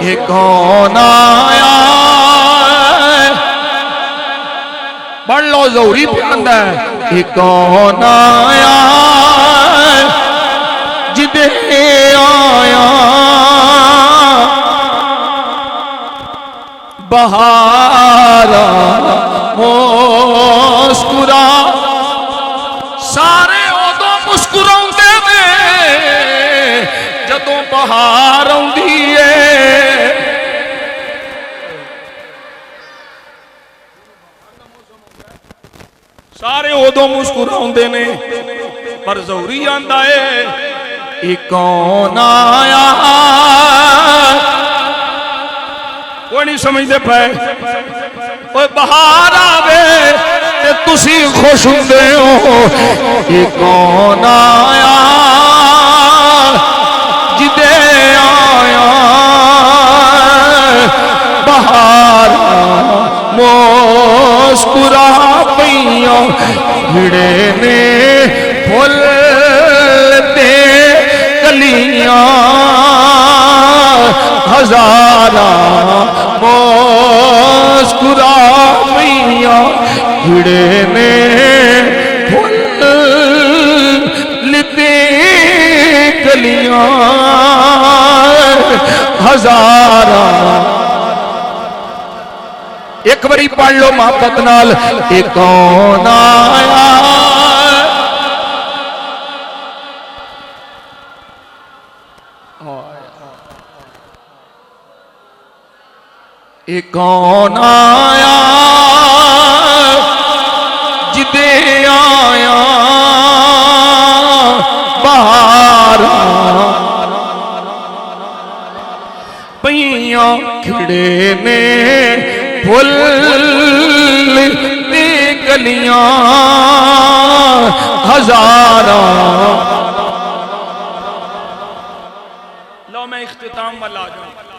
ये कौन आया। पढ़ लो ज़रूरी प्यादा है। ये कौन आया जिदे आया बहारा मुस्कुरा। सारे उदों मुस्कुराउंदे ने जदों बहार आउंदी है। सारे उदों मुस्कुराउंदे ने पर ज़रूरी आंदा है ये कौन आया। कोई नहीं समझते पे कोई बहार आवे ते तुसी खुश हुंदे हो। ये कौन आया जिदे आया बहार मुस्कुरा पईया भिड़े ने फुल दे कलियां हजारा मुस्कुरा पईया भिड़े ने फुल दे कलियां हजारा। एक बारी पढ़ लो मोहब्बत नाल। ये कौन आया ये कौन आया जिदे आया बहारा पईया खिड़े ने फुल दी गलियां हजारा। लो मैं इख्तिताम वाला आ जाऊं।